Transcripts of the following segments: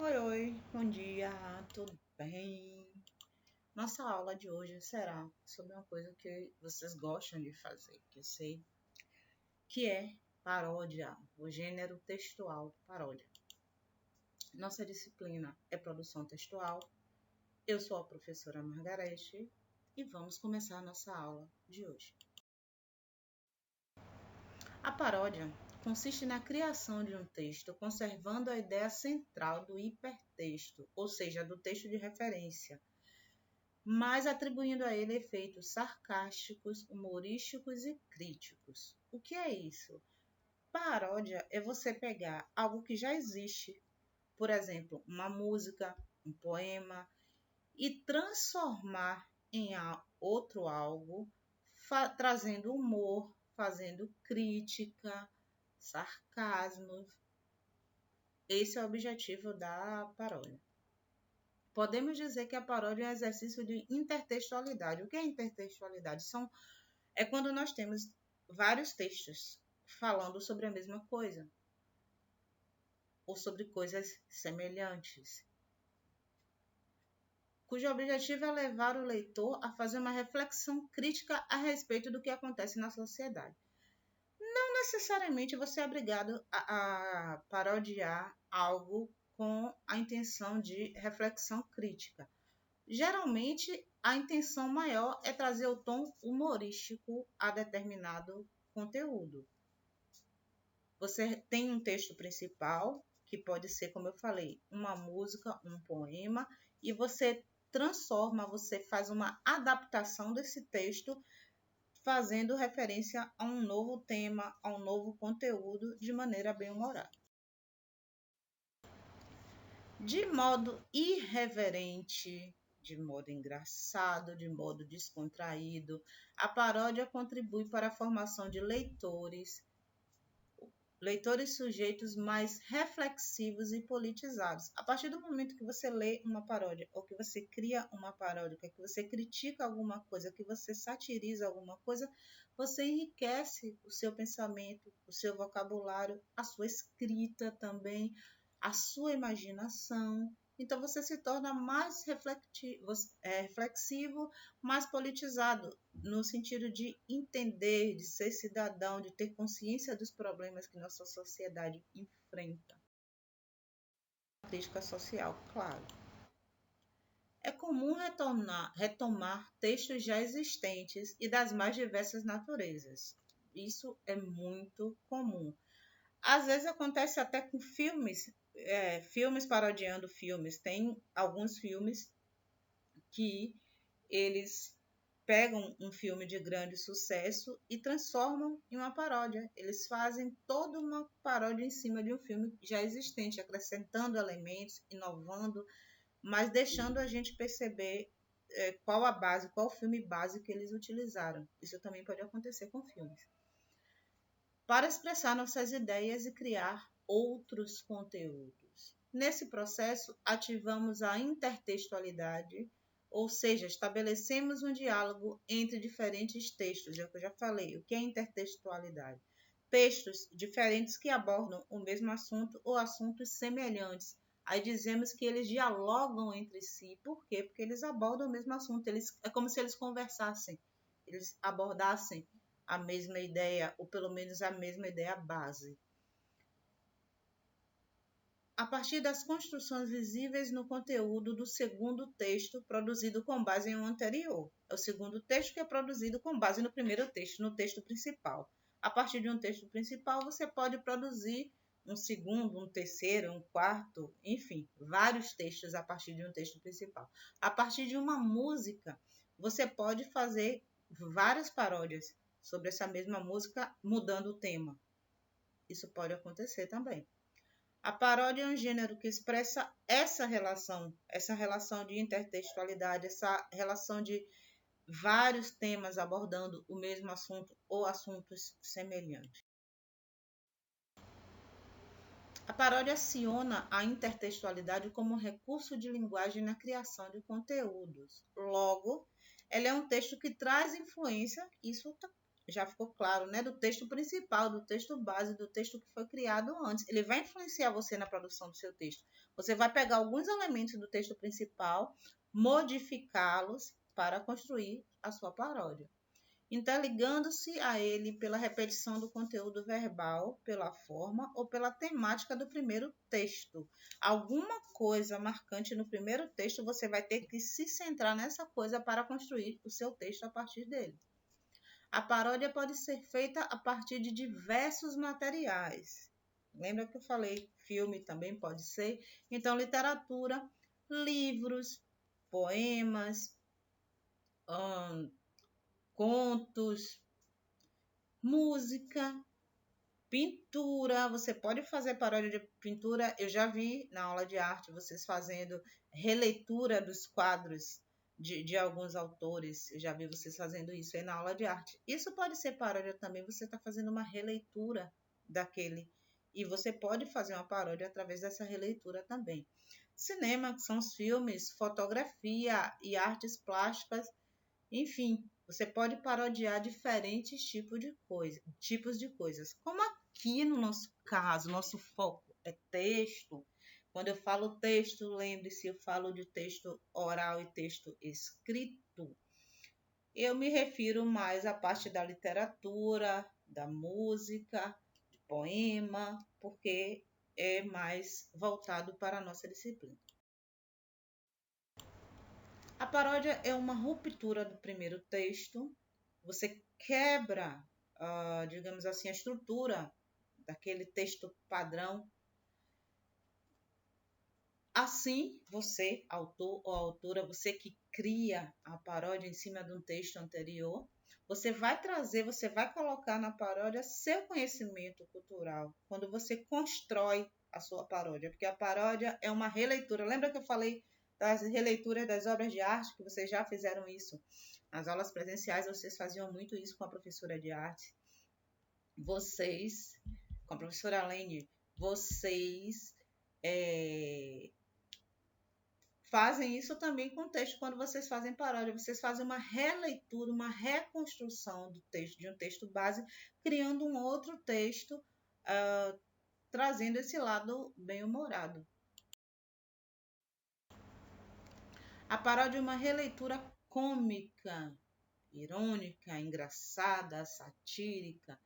Oi, oi, bom dia, tudo bem? Nossa aula de hoje será sobre uma coisa que vocês gostam de fazer, que eu sei, que é paródia, o gênero textual paródia. Nossa disciplina é produção textual. Eu sou a professora Margarete e vamos começar a nossa aula de hoje. A paródia consiste na criação de um texto conservando a ideia central do hipertexto, ou seja, do texto de referência, mas atribuindo a ele efeitos sarcásticos, humorísticos e críticos. O que é isso? Paródia é você pegar algo que já existe, por exemplo, uma música, um poema, e transformar em outro algo, trazendo humor, fazendo crítica, sarcasmo. Esse é o objetivo da paródia. Podemos dizer que a paródia é um exercício de intertextualidade. O que é intertextualidade? É quando nós temos vários textos falando sobre a mesma coisa ou sobre coisas semelhantes, cujo objetivo é levar o leitor a fazer uma reflexão crítica a respeito do que acontece na sociedade. Não necessariamente você é obrigado a parodiar algo com a intenção de reflexão crítica. Geralmente, a intenção maior é trazer o tom humorístico a determinado conteúdo. Você tem um texto principal, que pode ser, como eu falei, uma música, um poema, e você transforma, você faz uma adaptação desse texto, fazendo referência a um novo tema, a um novo conteúdo, de maneira bem-humorada. De modo irreverente, de modo engraçado, de modo descontraído, a paródia contribui para a formação de leitores sujeitos mais reflexivos e politizados. A partir do momento que você lê uma paródia, ou que você cria uma paródia, que você critica alguma coisa, que você satiriza alguma coisa, você enriquece o seu pensamento, o seu vocabulário, a sua escrita também, a sua imaginação. Então você se torna mais reflexivo, mais politizado, no sentido de entender, de ser cidadão, de ter consciência dos problemas que nossa sociedade enfrenta. Crítica social, claro. É comum retomar textos já existentes e das mais diversas naturezas. Isso é muito comum. Às vezes acontece até com filmes, filmes parodiando filmes. Tem alguns filmes que eles pegam um filme de grande sucesso e transformam em uma paródia. Eles fazem toda uma paródia em cima de um filme já existente, acrescentando elementos, inovando, mas deixando a gente perceber qual a base, qual o filme base que eles utilizaram. Isso também pode acontecer com filmes. Para expressar nossas ideias e criar outros conteúdos. Nesse processo, ativamos a intertextualidade, ou seja, estabelecemos um diálogo entre diferentes textos, é o que eu já falei. O que é intertextualidade? Textos diferentes que abordam o mesmo assunto ou assuntos semelhantes. Aí dizemos que eles dialogam entre si. Por quê? Porque eles abordam o mesmo assunto. É como se eles conversassem, eles abordassem a mesma ideia, ou pelo menos a mesma ideia base. A partir das construções visíveis no conteúdo do segundo texto produzido com base em um anterior. É o segundo texto que é produzido com base no primeiro texto, no texto principal. A partir de um texto principal, você pode produzir um segundo, um terceiro, um quarto, enfim, vários textos a partir de um texto principal. A partir de uma música, você pode fazer várias paródias sobre essa mesma música, mudando o tema. Isso pode acontecer também. A paródia é um gênero que expressa essa relação de intertextualidade, essa relação de vários temas abordando o mesmo assunto ou assuntos semelhantes. A paródia aciona a intertextualidade como um recurso de linguagem na criação de conteúdos. Logo, ela é um texto que traz influência, isso já ficou claro, né? Do texto principal, do texto base, do texto que foi criado antes. Ele vai influenciar você na produção do seu texto. Você vai pegar alguns elementos do texto principal, modificá-los para construir a sua paródia, interligando-se a ele pela repetição do conteúdo verbal, pela forma ou pela temática do primeiro texto. Alguma coisa marcante no primeiro texto, você vai ter que se centrar nessa coisa para construir o seu texto a partir dele. A paródia pode ser feita a partir de diversos materiais. Lembra que eu falei? Filme também pode ser. Então, literatura, livros, poemas, contos, música, pintura. Você pode fazer paródia de pintura. Eu já vi na aula de arte vocês fazendo releitura dos quadros de alguns autores. Eu já vi vocês fazendo isso aí na aula de arte. Isso pode ser paródia também. Você está fazendo uma releitura daquele. E você pode fazer uma paródia através dessa releitura também. Cinema, que são os filmes, fotografia e artes plásticas. Enfim, você pode parodiar diferentes tipos de coisas. Como aqui no nosso caso, nosso foco é texto. Quando eu falo texto, lembre-se, eu falo de texto oral e texto escrito. Eu me refiro mais à parte da literatura, da música, de poema, porque é mais voltado para a nossa disciplina. A paródia é uma ruptura do primeiro texto. Você quebra, digamos assim, a estrutura daquele texto padrão. Assim, você, autor ou autora, você que cria a paródia em cima de um texto anterior, você vai trazer, você vai colocar na paródia seu conhecimento cultural, quando você constrói a sua paródia, porque a paródia é uma releitura. Lembra que eu falei das releituras das obras de arte, que vocês já fizeram isso? Nas aulas presenciais, vocês faziam muito isso com a professora de arte. Vocês, com a professora Lene, vocês fazem isso também com o texto. Quando vocês fazem paródia, vocês fazem uma releitura, uma reconstrução do texto, de um texto base, criando um outro texto, trazendo esse lado bem-humorado. A paródia é uma releitura cômica, irônica, engraçada, satírica,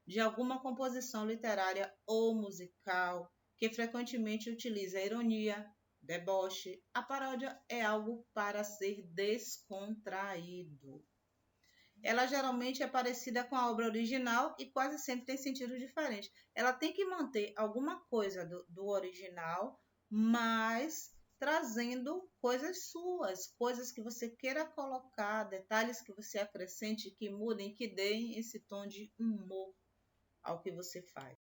de alguma composição literária ou musical, que frequentemente utiliza ironia, deboche. A paródia é algo para ser descontraído. Ela geralmente é parecida com a obra original e quase sempre tem sentido diferente. Ela tem que manter alguma coisa do original, mas trazendo coisas suas, coisas que você queira colocar, detalhes que você acrescente, que mudem, que deem esse tom de humor ao que você faz.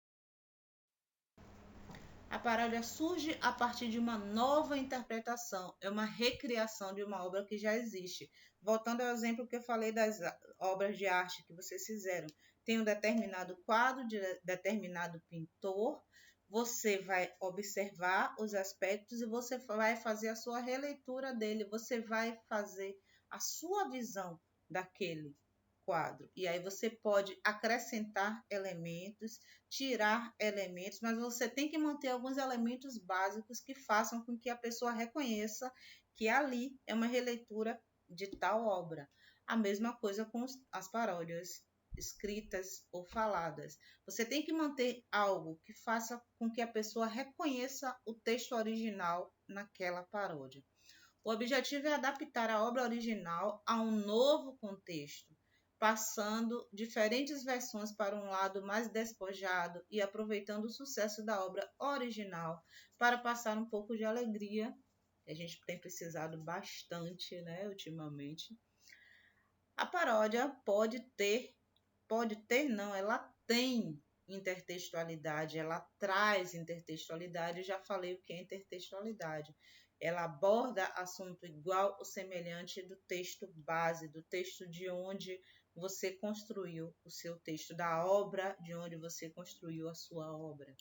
A paródia surge a partir de uma nova interpretação, é uma recriação de uma obra que já existe. Voltando ao exemplo que eu falei das obras de arte que vocês fizeram, tem um determinado quadro de determinado pintor, você vai observar os aspectos e você vai fazer a sua releitura dele, você vai fazer a sua visão daquele quadro. E aí você pode acrescentar elementos, tirar elementos, mas você tem que manter alguns elementos básicos que façam com que a pessoa reconheça que ali é uma releitura de tal obra. A mesma coisa com as paródias escritas ou faladas. Você tem que manter algo que faça com que a pessoa reconheça o texto original naquela paródia. O objetivo é adaptar a obra original a um novo contexto, passando diferentes versões para um lado mais despojado e aproveitando o sucesso da obra original para passar um pouco de alegria, que a gente tem precisado bastante, né, ultimamente. A paródia não, ela tem intertextualidade, ela traz intertextualidade, eu já falei o que é intertextualidade. Ela aborda assunto igual ou semelhante do texto base, do texto de onde você construiu o seu texto, da obra de onde você construiu a sua obra.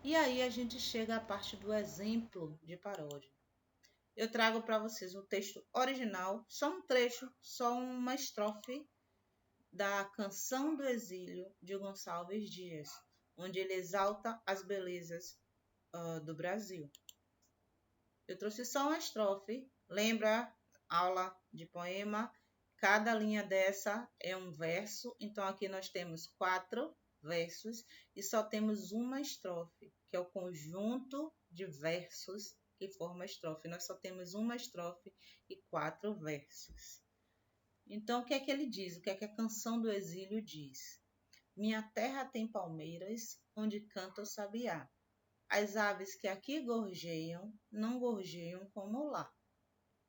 E aí a gente chega à parte do exemplo de paródia. eu trago para vocês o texto original, só um trecho, só uma estrofe da Canção do Exílio de Gonçalves Dias, onde ele exalta as belezas do Brasil. Eu trouxe só uma estrofe, lembra aula de poema? Cada linha dessa é um verso, então aqui nós temos 4 versos e só temos uma estrofe, que é o conjunto de versos que forma a estrofe. Nós só temos uma estrofe e 4 versos. Então, o que é que ele diz? O que é que a Canção do Exílio diz? Minha terra tem palmeiras, onde canta o sabiá. As aves que aqui gorjeiam, não gorjeiam como lá.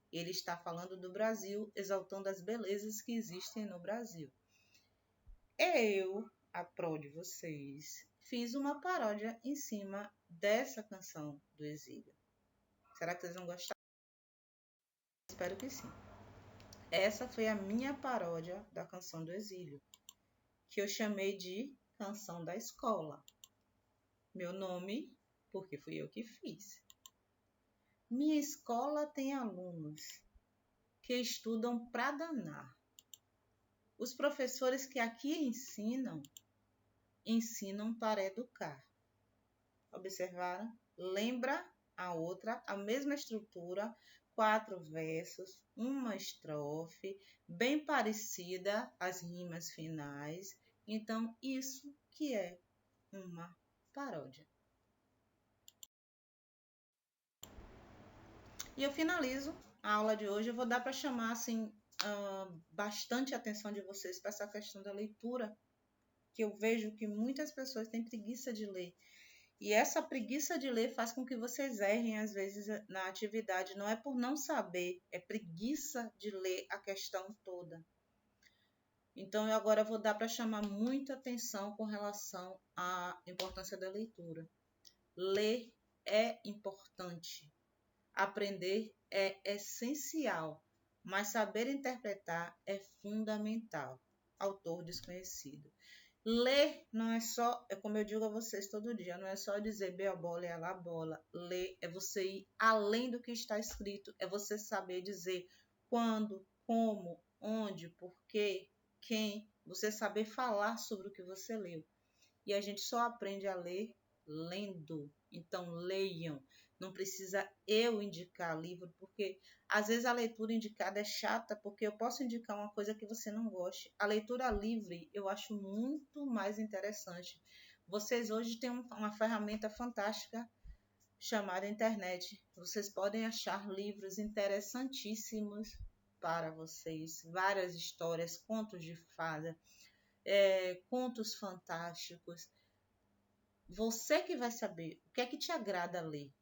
Ele está falando do Brasil, exaltando as belezas que existem no Brasil. Eu, a prol de vocês, fiz uma paródia em cima dessa Canção do Exílio. Será que vocês vão gostar? Espero que sim. Essa foi a minha paródia da Canção do Exílio, que eu chamei de Canção da Escola. Meu nome, porque fui eu que fiz. Minha escola tem alunos que estudam para danar. Os professores que aqui ensinam, ensinam para educar. Observaram? Lembra a outra, a mesma estrutura, 4 versos, uma estrofe, bem parecida as rimas finais. Então, isso que é uma paródia. E eu finalizo a aula de hoje. Eu vou dar para chamar assim bastante atenção de vocês para essa questão da leitura, que eu vejo que muitas pessoas têm preguiça de ler. E essa preguiça de ler faz com que vocês errem, às vezes, na atividade. Não é por não saber, é preguiça de ler a questão toda. Então, eu agora vou dar para chamar muita atenção com relação à importância da leitura. Ler é importante. Aprender é essencial, mas saber interpretar é fundamental. Autor desconhecido. Ler não é só, é como eu digo a vocês todo dia, não é só dizer be a bola e a lá bola. Ler é você ir além do que está escrito, é você saber dizer quando, como, onde, porquê, quem, você saber falar sobre o que você leu. E a gente só aprende a ler lendo. Então, leiam. Não precisa eu indicar livro, porque às vezes a leitura indicada é chata, porque eu posso indicar uma coisa que você não goste. A leitura livre eu acho muito mais interessante. Vocês hoje têm uma ferramenta fantástica chamada internet. Vocês podem achar livros interessantíssimos para vocês, várias histórias, contos de fada, contos fantásticos. Você que vai saber o que é que te agrada ler.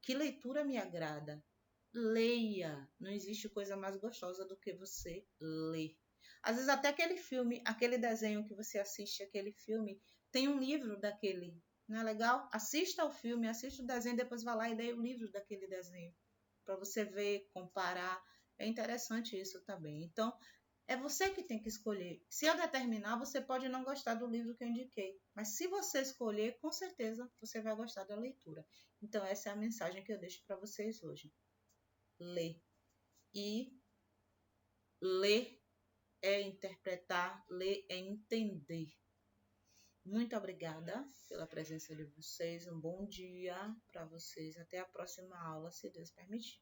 Que leitura me agrada? Leia. Não existe coisa mais gostosa do que você ler. Às vezes até aquele filme, aquele desenho que você assiste, aquele filme, tem um livro daquele. Não é legal? Assista ao filme, assista o desenho, depois vá lá e leia o livro daquele desenho. Para você ver, comparar. É interessante isso também. Então, é você que tem que escolher. Se eu determinar, você pode não gostar do livro que eu indiquei. Mas se você escolher, com certeza você vai gostar da leitura. Então, essa é a mensagem que eu deixo para vocês hoje. Ler. E ler é interpretar, ler é entender. Muito obrigada pela presença de vocês. Um bom dia para vocês. Até a próxima aula, se Deus permitir.